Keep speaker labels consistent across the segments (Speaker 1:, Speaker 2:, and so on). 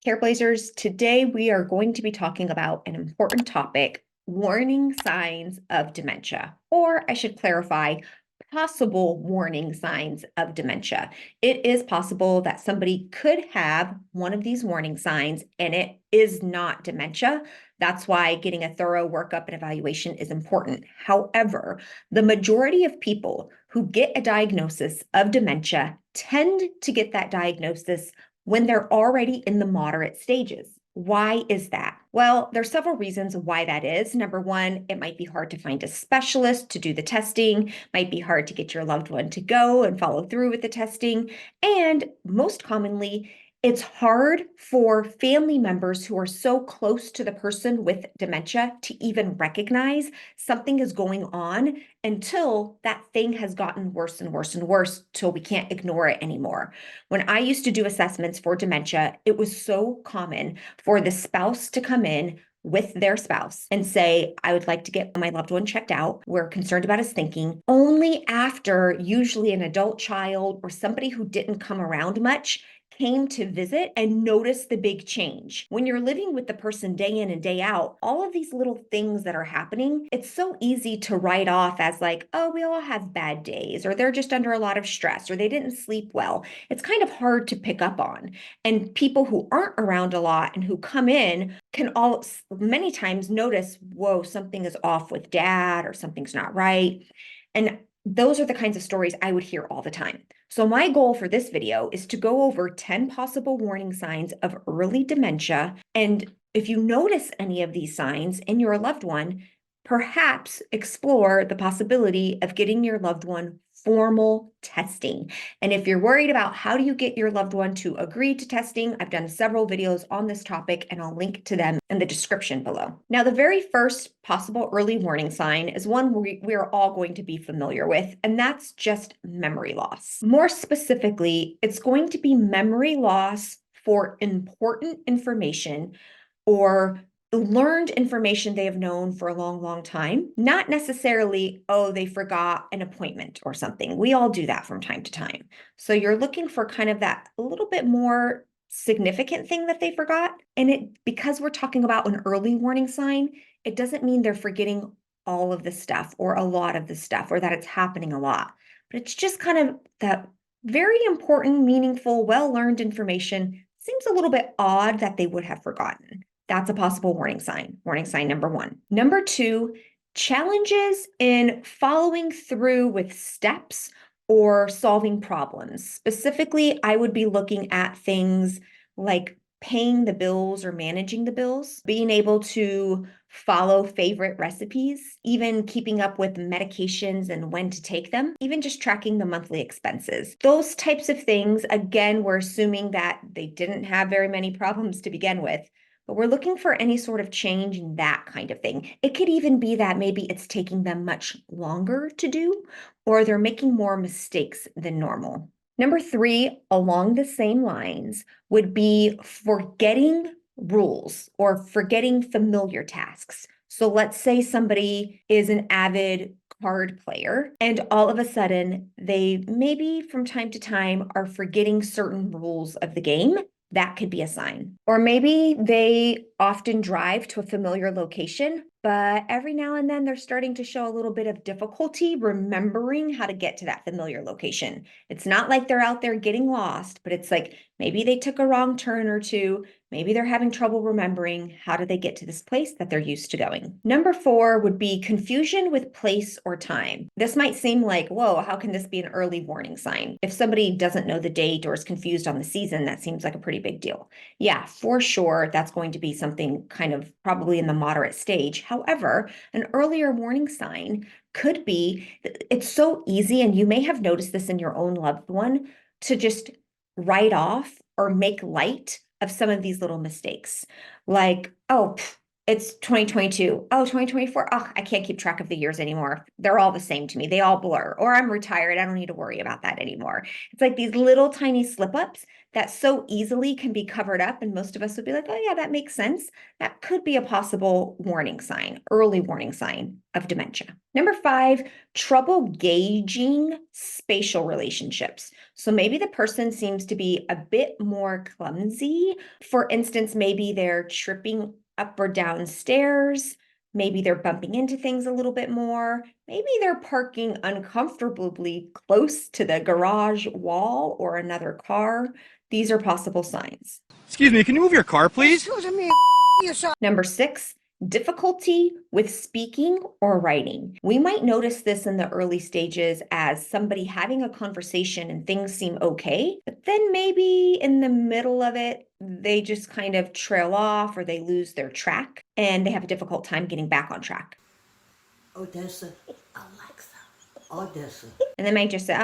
Speaker 1: Careblazers, today we are going to be talking about an important topic, warning signs of dementia, or I should clarify, possible warning signs of dementia. It is possible that somebody could have one of these warning signs and it is not dementia. That's why getting a thorough workup and evaluation is important. However, the majority of people who get a diagnosis of dementia tend to get that diagnosis when they're already in the moderate stages. Why is that? Well, there's several reasons why that is. Number one, it might be hard to find a specialist to do the testing, might be hard to get your loved one to go and follow through with the testing, and most commonly, it's hard for family members who are so close to the person with dementia to even recognize something is going on until that thing has gotten worse and worse and worse till we can't ignore it anymore. When I used to do assessments for dementia, it was so common for the spouse to come in with their spouse and say, I would like to get my loved one checked out. We're concerned about his thinking. Only after usually an adult child or somebody who didn't come around much came to visit and notice the big change. When you're living with the person day in and day out, all of these little things that are happening, it's so easy to write off as like, oh, we all have bad days, or they're just under a lot of stress, or they didn't sleep well. It's kind of hard to pick up on. And people who aren't around a lot and who come in can all many times notice, whoa, something is off with dad or something's not right. And those are the kinds of stories I would hear all the time. So my goal for this video is to go over 10 possible warning signs of early dementia. And if you notice any of these signs in your loved one, perhaps explore the possibility of getting your loved one formal testing. And if you're worried about how do you get your loved one to agree to testing, I've done several videos on this topic and I'll link to them in the description below. Now, the very first possible early warning sign is one we're all going to be familiar with, and that's just memory loss. More specifically, it's going to be memory loss for important information or learned information they have known for a long, long time. Not necessarily, oh, they forgot an appointment or something. We all do that from time to time. So you're looking for kind of that a little bit more significant thing that they forgot. And because we're talking about an early warning sign, it doesn't mean they're forgetting all of the stuff or a lot of the stuff or that it's happening a lot. But it's just kind of that very important, meaningful, well-learned information seems a little bit odd that they would have forgotten. That's a possible warning sign. Warning sign number one. Number two, challenges in following through with steps or solving problems. Specifically, I would be looking at things like paying the bills or managing the bills, being able to follow favorite recipes, even keeping up with medications and when to take them, even just tracking the monthly expenses. Those types of things, again, we're assuming that they didn't have very many problems to begin with, but we're looking for any sort of change in that kind of thing. It could even be that maybe it's taking them much longer to do, or they're making more mistakes than normal. Number three, along the same lines, would be forgetting rules or forgetting familiar tasks. So let's say somebody is an avid card player and all of a sudden they maybe from time to time are forgetting certain rules of the game. That could be a sign. Or maybe they often drive to a familiar location, but every now and then they're starting to show a little bit of difficulty remembering how to get to that familiar location. It's not like they're out there getting lost, but it's like maybe they took a wrong turn or two. Maybe they're having trouble remembering how do they get to this place that they're used to going. Number four would be confusion with place or time. This might seem like, whoa, how can this be an early warning sign? If somebody doesn't know the date or is confused on the season, that seems like a pretty big deal. Yeah, for sure, that's going to be something kind of probably in the moderate stage. However, an earlier warning sign could be, it's so easy, and you may have noticed this in your own loved one, to just write off or make light of some of these little mistakes. Like, oh, It's 2022. Oh, 2024. Oh, I can't keep track of the years anymore. They're all the same to me. They all blur. Or I'm retired. I don't need to worry about that anymore. It's like these little tiny slip ups that so easily can be covered up. And most of us would be like, oh, yeah, that makes sense. That could be a possible warning sign, early warning sign of dementia. Number 5, trouble gauging spatial relationships. So maybe the person seems to be a bit more clumsy. For instance, maybe they're tripping up or down stairs. Maybe they're bumping into things a little bit more. Maybe they're parking uncomfortably close to the garage wall or another car. These are possible signs.
Speaker 2: Excuse me, can you move your car, please?
Speaker 3: Excuse me, you shot.
Speaker 1: Number 6, difficulty with speaking or writing. We might notice this in the early stages as somebody having a conversation and things seem okay, but then maybe in the middle of it, they just kind of trail off or they lose their track and they have a difficult time getting back on track.
Speaker 3: Odessa, Alexa, Odessa.
Speaker 1: And they might just say,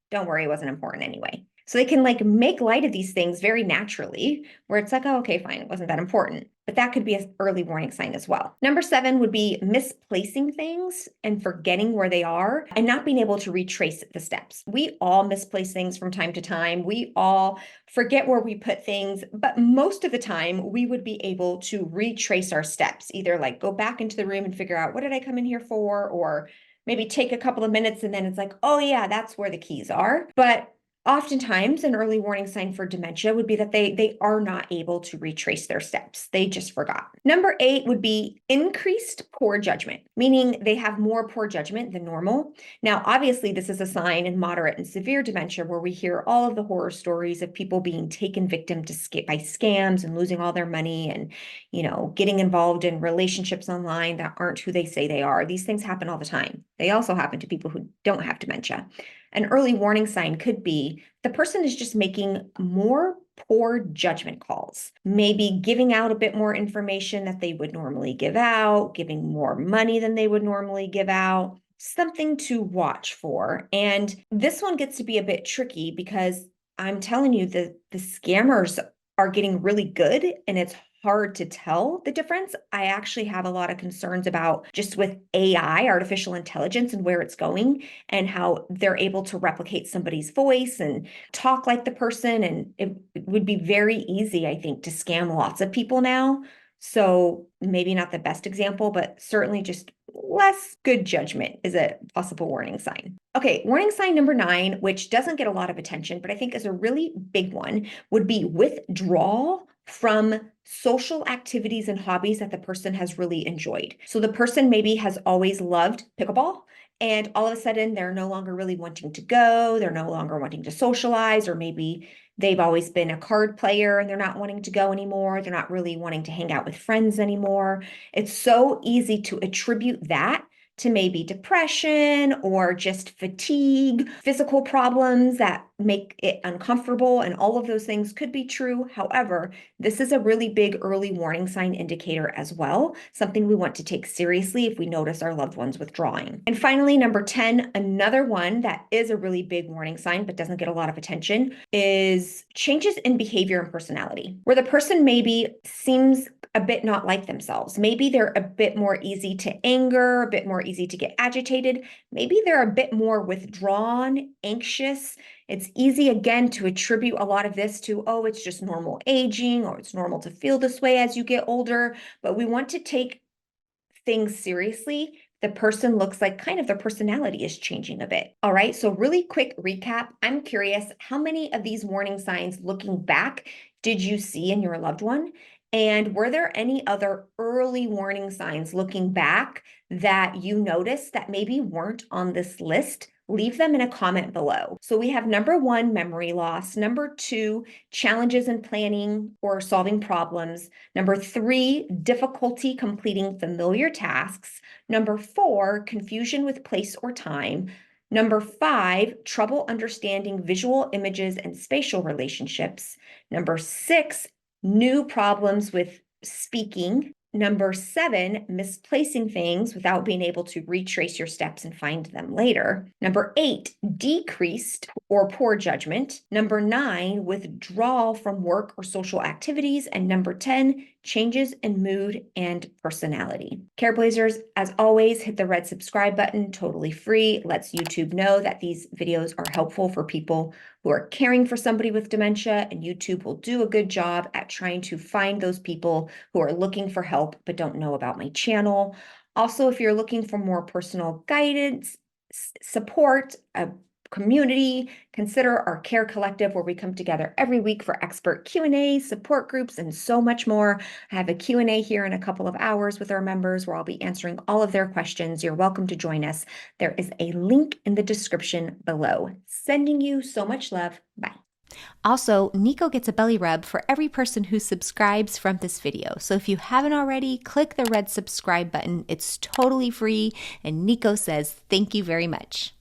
Speaker 1: don't worry, it wasn't important anyway. So they can like make light of these things very naturally, where it's like, oh, okay, fine, it wasn't that important. But that could be an early warning sign as well. Number 7 would be misplacing things and forgetting where they are and not being able to retrace the steps. We all misplace things from time to time. We all forget where we put things, but most of the time we would be able to retrace our steps, either like go back into the room and figure out what did I come in here for, or maybe take a couple of minutes and then it's like, oh yeah, that's where the keys are. But oftentimes, an early warning sign for dementia would be that they are not able to retrace their steps. They just forgot. Number 8 would be increased poor judgment, meaning they have more poor judgment than normal. Now, obviously, this is a sign in moderate and severe dementia where we hear all of the horror stories of people being taken victim to by scams and losing all their money and, getting involved in relationships online that aren't who they say they are. These things happen all the time. They also happen to people who don't have dementia. An early warning sign could be the person is just making more poor judgment calls, maybe giving out a bit more information that they would normally give out, giving more money than they would normally give out, something to watch for. And this one gets to be a bit tricky because I'm telling you, the scammers are getting really good and it's hard to tell the difference. I actually have a lot of concerns about just with AI, artificial intelligence, and where it's going and how they're able to replicate somebody's voice and talk like the person. And it would be very easy, I think, to scam lots of people now. So maybe not the best example, but certainly just less good judgment is a possible warning sign. Okay, warning sign number 9, which doesn't get a lot of attention, but I think is a really big one, would be withdrawal from social activities and hobbies that the person has really enjoyed. So the person maybe has always loved pickleball, and all of a sudden they're no longer really wanting to go, they're no longer wanting to socialize, or maybe they've always been a card player and they're not wanting to go anymore. They're not really wanting to hang out with friends anymore. It's so easy to attribute that to maybe depression or just fatigue, physical problems that make it uncomfortable, and all of those things could be true. However, this is a really big early warning sign indicator as well, something we want to take seriously if we notice our loved ones withdrawing. And finally, number 10, another one that is a really big warning sign but doesn't get a lot of attention is changes in behavior and personality, where the person maybe seems a bit not like themselves. Maybe they're a bit more easy to anger, a bit more easy to get agitated. Maybe they're a bit more withdrawn, anxious. It's easy, again, to attribute a lot of this to, oh, it's just normal aging, or it's normal to feel this way as you get older. But we want to take things seriously. The person looks like kind of their personality is changing a bit. All right, so really quick recap. I'm curious, how many of these warning signs looking back did you see in your loved one? And were there any other early warning signs looking back that you noticed that maybe weren't on this list? Leave them in a comment below. So we have number 1, memory loss. Number 2, challenges in planning or solving problems. Number 3, difficulty completing familiar tasks. Number 4, confusion with place or time. Number 5, trouble understanding visual images and spatial relationships. Number 6, new problems with speaking. Number 7, misplacing things without being able to retrace your steps and find them later. Number 8, decreased or poor judgment. Number 9, withdrawal from work or social activities. And number 10, changes in mood and personality. Careblazers, as always, hit the red subscribe button, totally free. Lets YouTube know that these videos are helpful for people who are caring for somebody with dementia, and YouTube will do a good job at trying to find those people who are looking for help but don't know about my channel. Also, if you're looking for more personal guidance, support, a community, consider our Care Collective, where we come together every week for expert Q&A, support groups, and so much more. I have a Q&A here in a couple of hours with our members where I'll be answering all of their questions. You're welcome to join us. There is a link in the description below. Sending you so much love. Bye.
Speaker 4: Also, Nico gets a belly rub for every person who subscribes from this video. So if you haven't already, click the red subscribe button. It's totally free, and Nico says thank you very much.